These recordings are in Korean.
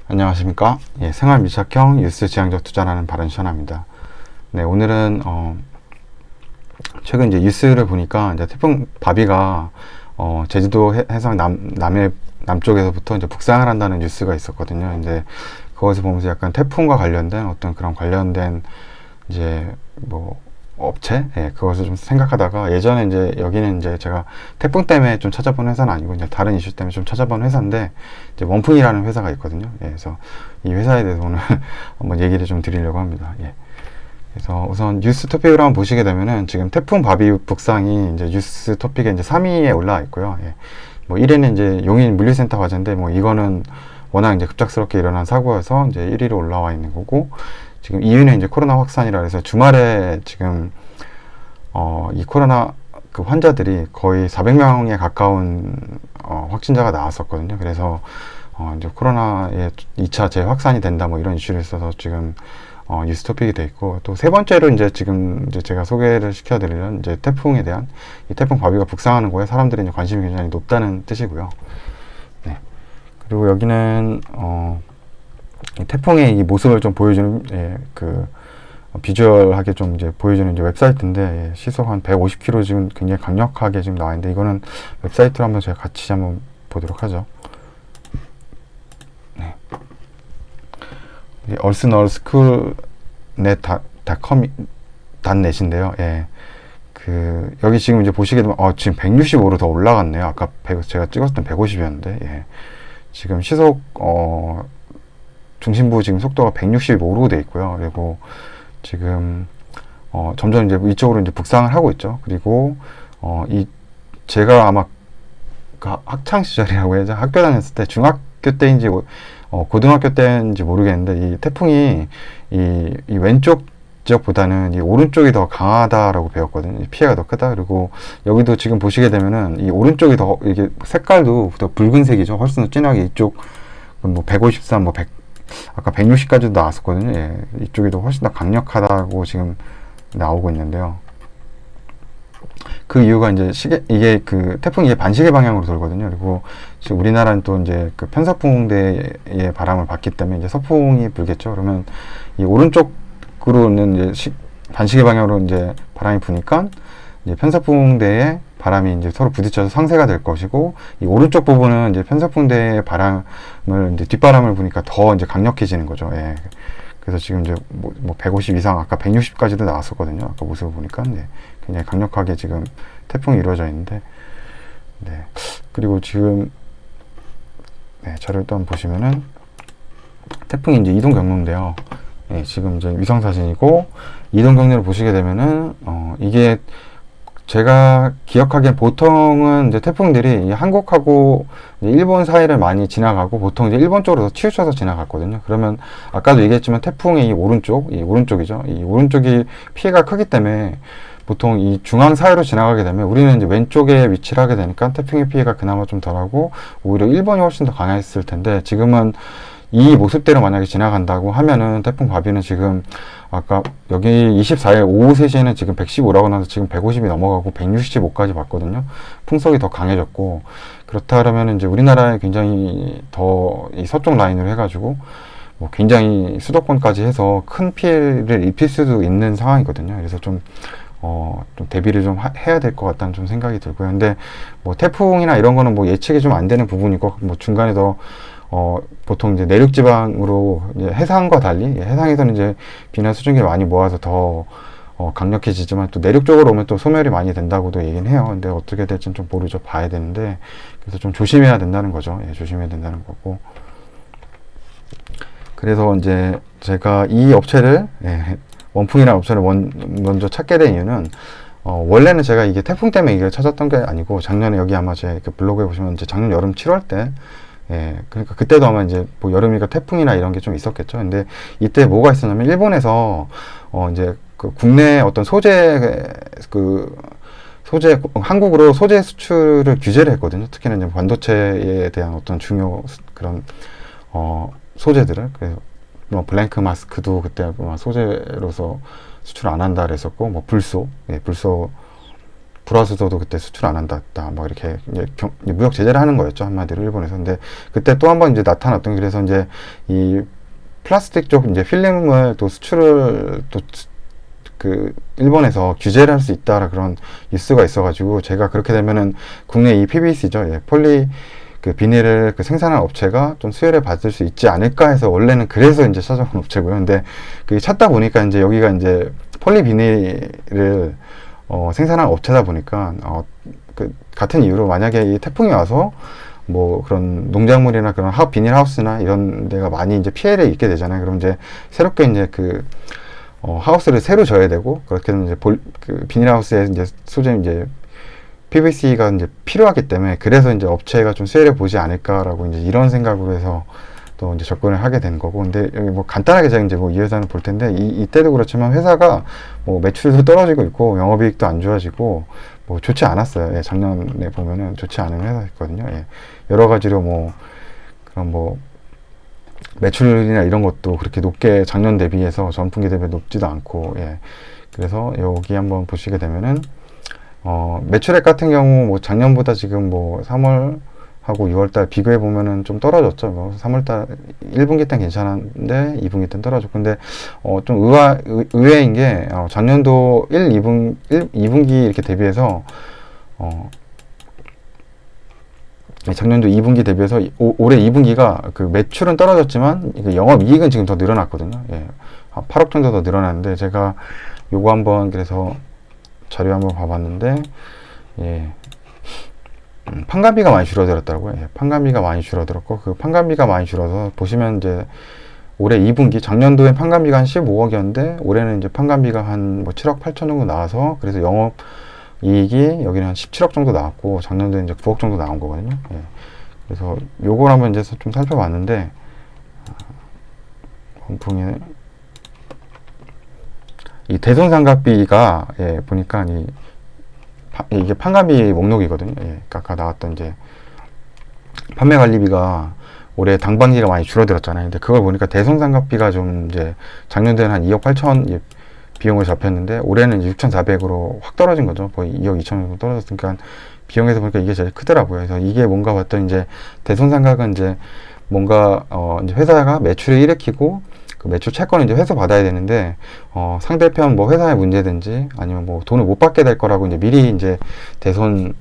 안녕하십니까. 예, 생활 밀착형 뉴스 지향적 투자라는 바른시원합니다. 네, 오늘은 최근 이제 뉴스를 보니까 이제 태풍 바비가 제주도 해상 남쪽에서부터 이제 북상을 한다는 뉴스가 있었거든요. 이제 그것을 보면서 약간 태풍과 관련된 어떤 그런 관련된 이제 뭐 업체, 예, 그것을 좀 생각하다가 예전에 이제 여기는 이제 제가 태풍 때문에 좀 찾아본 회사는 아니고 이제 다른 이슈 때문에 좀 찾아본 회사인데 이제 원풍이라는 회사가 있거든요. 예, 그래서 이 회사에 대해서 오늘 한번 얘기를 좀 드리려고 합니다. 예. 그래서 우선 뉴스 토픽을 한번 보시게 되면은 지금 태풍 바비 북상이 이제 뉴스 토픽에 이제 3위에 올라와 있고요. 예. 뭐 1위는 이제 용인 물류센터 화재인데 뭐 이거는 워낙 이제 급작스럽게 일어난 사고여서 이제 1위로 올라와 있는 거고, 지금 2위는 이제 코로나 확산이라 해서 주말에 지금 이 코로나 그 환자들이 거의 400명에 가까운 확진자가 나왔었거든요. 그래서 이제 코로나의 2차 재확산이 된다 뭐 이런 이슈를 써서 지금 뉴스 토픽이 돼 있고, 또 세 번째로 이제 지금 이제 제가 소개를 시켜드리는 이제 태풍에 대한 이 태풍 바비가 북상하는 거에 사람들이 이제 관심이 굉장히 높다는 뜻이고요. 네. 그리고 여기는 이 태풍의 이 모습을 좀 보여주는 그 비주얼하게 좀 이제 보여주는 이제 웹사이트인데, 시속 한 150km 지금 굉장히 강력하게 지금 나와 있는데, 이거는 웹사이트로 한번 제가 같이 한번 보도록 하죠. 네. 얼슨얼스쿨넷닷컴.net인데요. 예. 그 여기 지금 이제 보시게 되면 지금 165로 더 올라갔네요. 아까 제가 찍었을 땐 150이었는데, 예. 지금 시속 중심부 지금 속도가 165로 돼 있고요. 그리고 지금 점점 이제 이쪽으로 이제 북상을 하고 있죠. 그리고 제가 아마 그 학창 시절이라고 해야죠. 학교 다녔을 때 중학교 때인지 고등학교 때인지 모르겠는데, 이 태풍이 이 왼쪽 지역보다는 이 오른쪽이 더 강하다라고 배웠거든요. 피해가 더 크다. 그리고 여기도 지금 보시게 되면은 이 오른쪽이 더 이게 색깔도 더 붉은색이죠. 훨씬 더 진하게 이쪽 뭐 153, 뭐 100, 아까 160까지도 나왔었거든요. 예, 이쪽이 더 훨씬 더 강력하다고 지금 나오고 있는데요. 그 이유가 이제 이게 그 태풍이 이제 반시계 방향으로 돌거든요. 그리고 지금 우리나라는 또 이제 그 편서풍대의 바람을 받기 때문에 이제 서풍이 불겠죠. 그러면 이 오른쪽으로는 이제 반시계 방향으로 이제 바람이 부니까 이제 편서풍대의 바람이 이제 서로 부딪혀서 상쇄가 될 것이고, 이 오른쪽 부분은 이제 편서풍대의 바람을 이제 뒷바람을 부니까 더 이제 강력해지는 거죠. 예. 그래서 지금 이제 뭐 150 이상, 아까 160까지도 나왔었거든요. 아까 모습을 보니까. 네. 굉장히 강력하게 지금 태풍이 이루어져 있는데, 네. 그리고 지금 자료를 또 한번 보시면은 태풍이 이제 이동 경로인데요. 네, 지금 이제 위성 사진이고, 이동 경로를 보시게 되면은 이게 제가 기억하기엔 보통은 이제 태풍들이 한국하고 이제 일본 사이를 많이 지나가고, 보통 이제 일본 쪽으로 더 치우쳐서 지나갔거든요. 그러면 아까도 얘기했지만 태풍의 이 오른쪽이죠. 이 오른쪽이 피해가 크기 때문에 보통 이 중앙 사이로 지나가게 되면 우리는 이제 왼쪽에 위치를 하게 되니까 태풍의 피해가 그나마 좀 덜하고, 오히려 일본이 훨씬 더 강했을 텐데, 지금은 이 모습대로 만약에 지나간다고 하면은 태풍 바비는 지금 아까 여기 24일 오후 3시에는 지금 115라고 나서 지금 150이 넘어가고 165까지 봤거든요. 풍속이 더 강해졌고, 그렇다 그러면 이제 우리나라에 굉장히 더 이 서쪽 라인으로 해가지고 뭐 굉장히 수도권까지 해서 큰 피해를 입힐 수도 있는 상황이거든요. 그래서 좀 대비를 좀 해야 될 것 같다는 좀 생각이 들고요. 근데 뭐 태풍이나 이런 거는 뭐 예측이 좀 안 되는 부분이고, 뭐 중간에 더 보통 이제 내륙 지방으로 이제 해상과 달리, 해상에서는 이제 비나 수증기를 많이 모아서 더 강력해지지만, 또 내륙 쪽으로 오면 또 소멸이 많이 된다고도 얘기는 해요. 근데 어떻게 될지는 좀 모르죠. 봐야 되는데, 그래서 좀 조심해야 된다는 거죠. 예, 조심해야 된다는 거고. 그래서 이제 제가 이 업체를, 원풍이라는 업체를 먼저 찾게 된 이유는, 원래는 제가 이게 태풍 때문에 이걸 찾았던 게 아니고, 작년에 여기 아마 제 그 블로그에 보시면 이제 작년 여름 7월 때, 그러니까 그때도 아마 이제 뭐 여름이니까 태풍이나 이런 게 좀 있었겠죠. 근데 이때 뭐가 있었냐면, 일본에서 이제 그 국내 어떤 한국으로 소재 수출을 규제를 했거든요. 특히나 이제 반도체에 대한 어떤 중요 그런 소재들을. 그래서 뭐 블랭크 마스크도 그때 소재로서 수출 안 한다 그랬었고, 뭐 불소 불화수소도 그때 수출 안 한다, 막 이렇게 이제 무역 제재를 하는 거였죠, 한마디로 일본에서. 근데 그때 또 한 번 이제 나타났던 게, 그래서 이제 이 플라스틱 쪽 이제 필름을 또 수출을 또 그 일본에서 규제를 할 수 있다라 그런 뉴스가 있어가지고, 제가 그렇게 되면은 국내 이 PVC죠, 예, 폴리 그 비닐을 그 생산한 업체가 좀 수혜를 받을 수 있지 않을까 해서, 원래는 그래서 이제 찾아온 업체고요. 근데 그 찾다 보니까 이제 여기가 이제 폴리 비닐을 생산한 업체다 보니까 그 같은 이유로, 만약에 이 태풍이 와서 뭐 그런 농작물이나 그런 비닐하우스나 이런 데가 많이 이제 피해를 입게 되잖아요. 그럼 이제 새롭게 이제 그 하우스를 새로 져야 되고, 그렇게 되면 이제 그 비닐하우스에 이제 소재 이제 PVC가 이제 필요하기 때문에, 그래서 이제 업체가 좀 수혜를 보지 않을까라고 이제 이런 생각으로 해서 또 이제 접근을 하게 된 거고. 근데 여기 뭐 간단하게 제가 이제 뭐 이 회사는 볼 텐데, 이때도 그렇지만 회사가 뭐 매출도 떨어지고 있고 영업이익도 안 좋아지고 뭐 좋지 않았어요. 예, 작년에 보면은 좋지 않은 회사였거든요. 예, 여러 가지로 뭐 그런 뭐 매출이나 이런 것도 그렇게 높게 작년 대비해서 전분기 대비 높지도 않고, 예, 그래서 여기 한번 보시게 되면은 매출액 같은 경우 뭐 작년보다 지금 뭐 3월 하고 6월달 비교해 보면은 좀 떨어졌죠. 뭐 3월달 1분기 때는 괜찮았는데 2분기 때는 떨어졌고. 근데 좀 의외인 게 작년도 2분기 이렇게 대비해서 작년도 2분기 대비해서 올해 2분기가 그 매출은 떨어졌지만 영업이익은 지금 더 늘어났거든요. 예, 8억 정도 더 늘어났는데, 제가 요거 한번 그래서 자료 한번 봐봤는데, 예, 판관비가 많이 줄어들었더라고요. 예, 판관비가 많이 줄어들었고, 그 판관비가 많이 줄어서 보시면 이제 올해 2분기, 작년도에 판관비가 한 15억이었는데 올해는 이제 판관비가 한 뭐 7억 8천 정도 나와서, 그래서 영업 이익이 여기는 한 17억 정도 나왔고, 작년도에 이제 9억 정도 나온 거거든요. 예, 그래서 요걸 한번 이제 좀 살펴봤는데, 원풍에 이 대손상각비가, 예, 보니까 이게 판관비 목록이거든요. 예, 아까 나왔던 이제 판매관리비가 올해 당방기가 많이 줄어들었잖아요. 근데 그걸 보니까 대손상각비가 좀 이제 작년에는 한 2억 8천 비용을 잡혔는데, 올해는 이제 6,400으로 확 떨어진 거죠. 거의 2억 2천 정도 떨어졌으니까 비용에서 보니까 이게 제일 크더라고요. 그래서 이게 뭔가 봤더니 이제 대손상각은 이제 뭔가 이제 회사가 매출을 일으키고 그 매출 채권을 이제 회수 받아야 되는데, 상대편 뭐 회사의 문제든지 아니면 뭐 돈을 못 받게 될 거라고 이제 미리 이제 대손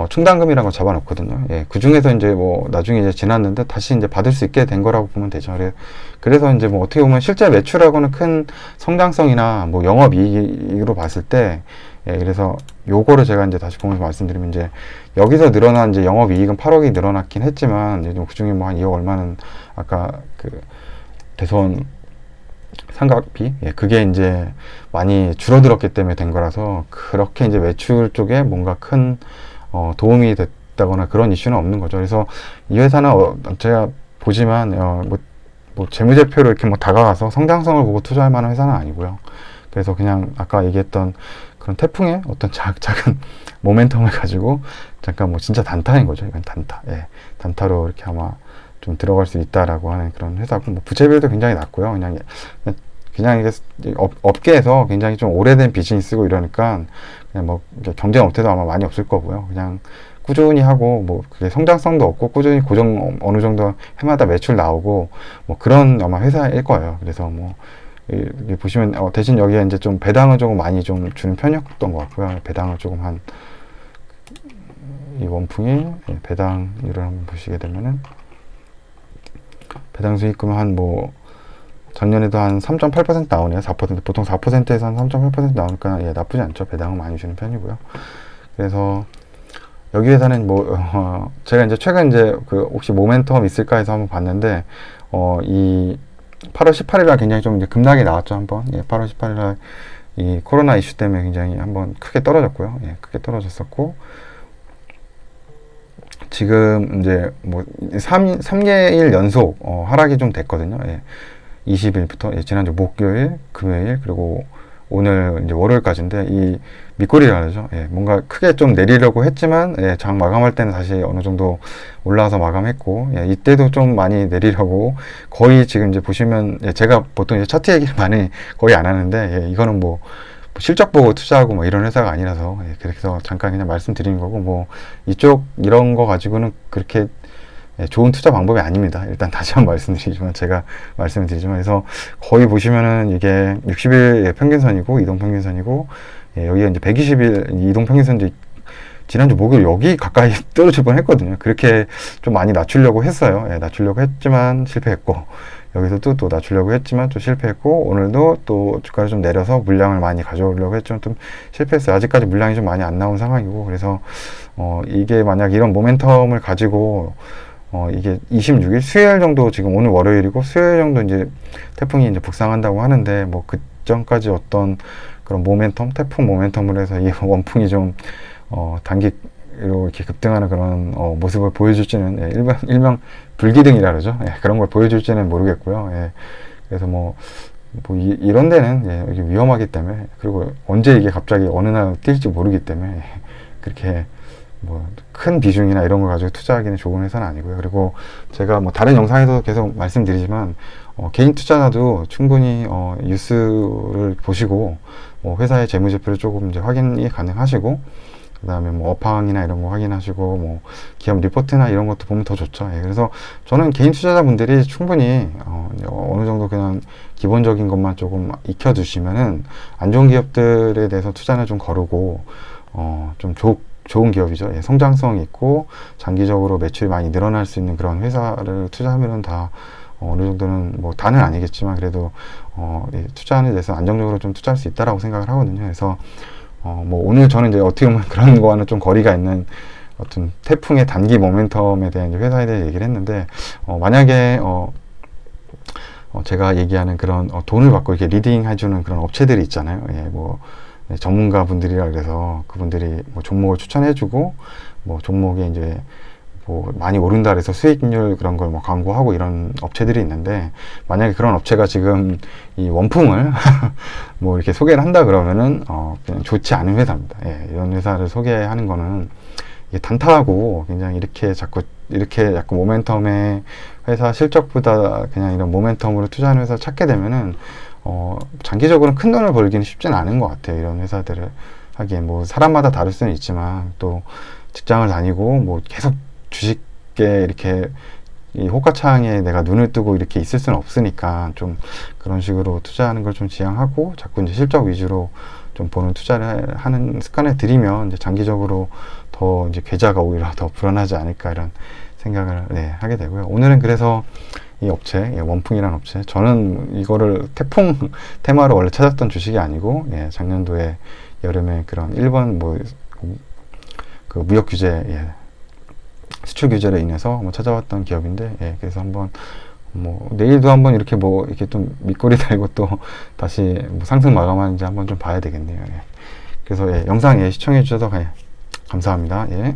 충당금이라는 걸 잡아놓거든요. 예, 그 중에서 이제 뭐 나중에 이제 지났는데 다시 이제 받을 수 있게 된 거라고 보면 되죠. 그래서 이제 뭐 어떻게 보면 실제 매출하고는 큰 성장성이나 뭐 영업이익으로 봤을 때, 예, 그래서 요거를 제가 이제 다시 보면서 말씀드리면, 이제 여기서 늘어난 이제 영업이익은 8억이 늘어났긴 했지만, 그 중에 뭐 한 2억 얼마는 아까 그 대손 상각비, 예, 그게 이제 많이 줄어들었기 때문에 된 거라서, 그렇게 이제 매출 쪽에 뭔가 큰 도움이 됐다거나 그런 이슈는 없는 거죠. 그래서 이 회사는 제가 보지만 뭐 재무제표로 이렇게 뭐 다가가서 성장성을 보고 투자할 만한 회사는 아니고요. 그래서 그냥 아까 얘기했던 그런 태풍의 어떤 작은 모멘텀을 가지고 잠깐 뭐 진짜 단타인 거죠. 이건 단타. 예, 단타로 이렇게 아마 좀 들어갈 수 있다라고 하는 그런 회사고, 뭐 부채비율도 굉장히 낮고요. 그냥 이게 업계에서 굉장히 좀 오래된 비즈니스고 이러니까 그냥 뭐 경쟁 업체도 아마 많이 없을 거고요. 그냥 꾸준히 하고, 뭐 그게 성장성도 없고 꾸준히 고정 어느 정도 해마다 매출 나오고 뭐 그런 아마 회사일 거예요. 그래서 뭐 여기 보시면 대신 여기에 이제 좀 배당을 조금 많이 좀 주는 편이었던 것 같고요. 배당을 조금 이 원풍이 배당률을 한번 보시게 되면은, 배당 수익금은 한 뭐 작년에도 한 3.8% 나오네요. 4%. 보통 4%에서 한 3.8% 나오니까, 예, 나쁘지 않죠. 배당은 많이 주는 편이고요. 그래서 여기 회사는 뭐 제가 이제 최근 이제 그 혹시 모멘텀 있을까 해서 한번 봤는데, 이 8월 18일날 굉장히 좀 이제 급락이 나왔죠. 한번. 예, 8월 18일날 이 코로나 이슈 때문에 굉장히 한번 크게 떨어졌고요. 예, 크게 떨어졌었고, 지금 이제 뭐 3개일 연속 하락이 좀 됐거든요. 예. 20일부터, 예, 지난주 목요일, 금요일, 그리고 오늘 이제 월요일까지인데, 이 밑꼬리라 그러죠. 예, 뭔가 크게 좀 내리려고 했지만, 예, 장 마감할 때는 다시 어느 정도 올라와서 마감했고, 예, 이때도 좀 많이 내리려고 거의 지금 이제 보시면, 예, 제가 보통 이제 차트 얘기를 많이 거의 안 하는데, 예, 이거는 뭐 실적 보고 투자하고 뭐 이런 회사가 아니라서, 예, 그래서 잠깐 그냥 말씀드리는 거고, 뭐 이쪽 이런 거 가지고는 그렇게 예, 좋은 투자 방법이 아닙니다. 일단 다시 한번 말씀드리지만, 제가 말씀을 드리지만, 그래서 거의 보시면은 이게 60일 평균선이고, 이동평균선이고, 예, 여기가 이제 120일 이동평균선도 지난주 목요일 여기 가까이 떨어질 뻔 했거든요. 그렇게 좀 많이 낮추려고 했어요. 예, 낮추려고 했지만 실패했고, 여기서도 또 낮추려고 했지만 또 실패했고, 오늘도 또 주가를 좀 내려서 물량을 많이 가져오려고 했지만 좀 실패했어요. 아직까지 물량이 좀 많이 안 나온 상황이고, 그래서 이게 만약 이런 모멘텀을 가지고 이게 26일 수요일 정도, 지금 오늘 월요일이고 수요일 정도 이제 태풍이 이제 북상한다고 하는데, 뭐 그 전까지 어떤 그런 모멘텀, 태풍 모멘텀을 해서 이 원풍이 좀 단기로 이렇게 급등하는 그런 모습을 보여줄지는, 예, 일명 불기둥이라 그러죠. 예, 그런 걸 보여줄지는 모르겠고요. 예, 그래서 이런 데는, 예, 이게 위험하기 때문에, 그리고 언제 이게 갑자기 어느 날 뛸지 모르기 때문에, 예, 그렇게 뭐 큰 비중이나 이런 걸 가지고 투자하기는 좋은 회사는 아니고요. 그리고 제가 뭐 다른 영상에서 계속 말씀드리지만, 개인 투자자도 충분히 뉴스를 보시고 회사의 재무제표를 조금 이제 확인이 가능하시고, 그 다음에 뭐 업황이나 이런 거 확인하시고, 뭐 기업 리포트나 이런 것도 보면 더 좋죠. 예, 그래서 저는 개인 투자자분들이 충분히 어느 정도 그냥 기본적인 것만 조금 익혀두시면은 안 좋은 기업들에 대해서 투자는 좀 거르고, 좀 좋은 기업이죠. 예, 성장성 있고 장기적으로 매출이 많이 늘어날 수 있는 그런 회사를 투자하면은 다 어느 정도는, 뭐 다는 아니겠지만 그래도 예, 투자하는 데서 안정적으로 좀 투자할 수 있다라고 생각을 하거든요. 그래서 뭐 오늘 저는 이제 어떻게 보면 그런 거와는 좀 거리가 있는 어떤 태풍의 단기 모멘텀에 대한 이제 회사에 대해 얘기를 했는데, 만약에 제가 얘기하는 그런 돈을 받고 이렇게 리딩 해주는 그런 업체들이 있잖아요. 예, 뭐 네, 전문가 분들이라 그래서 그분들이 뭐 종목을 추천해주고, 뭐 종목이 이제 뭐 많이 오른다 그래서 수익률 그런 걸 뭐 광고하고 이런 업체들이 있는데, 만약에 그런 업체가 지금 이 원풍을 뭐 이렇게 소개를 한다 그러면은 그냥 좋지 않은 회사입니다. 예, 이런 회사를 소개하는 거는 이게 단타하고, 굉장히 이렇게 자꾸 모멘텀의 회사 실적보다 그냥 이런 모멘텀으로 투자하는 회사를 찾게 되면은 장기적으로는 큰 돈을 벌기는 쉽지는 않은 것 같아요. 이런 회사들을 하기엔, 뭐 사람마다 다를 수는 있지만 또 직장을 다니고 뭐 계속 주식에 이렇게 이 호가창에 내가 눈을 뜨고 이렇게 있을 수는 없으니까, 좀 그런 식으로 투자하는 걸 좀 지양하고 자꾸 이제 실적 위주로 좀 보는 투자를 하는 습관을 들이면 이제 장기적으로 더 이제 계좌가 오히려 더 불안하지 않을까, 이런 생각을, 네, 하게 되고요. 오늘은 그래서 이 업체, 예, 원풍이라는 업체, 저는 이거를 태풍 테마로 원래 찾았던 주식이 아니고, 예, 작년도에 여름에 그런 일본 그 무역 규제, 예, 수출 규제로 인해서 한번 찾아왔던 기업인데, 예, 그래서 한번 뭐 내일도 한번 이렇게 뭐 이렇게 좀 밑거리 달고 또 다시 뭐 상승 마감하는지 한번 좀 봐야 되겠네요. 예. 그래서 예, 영상, 예, 시청해 주셔서, 예, 감사합니다. 예.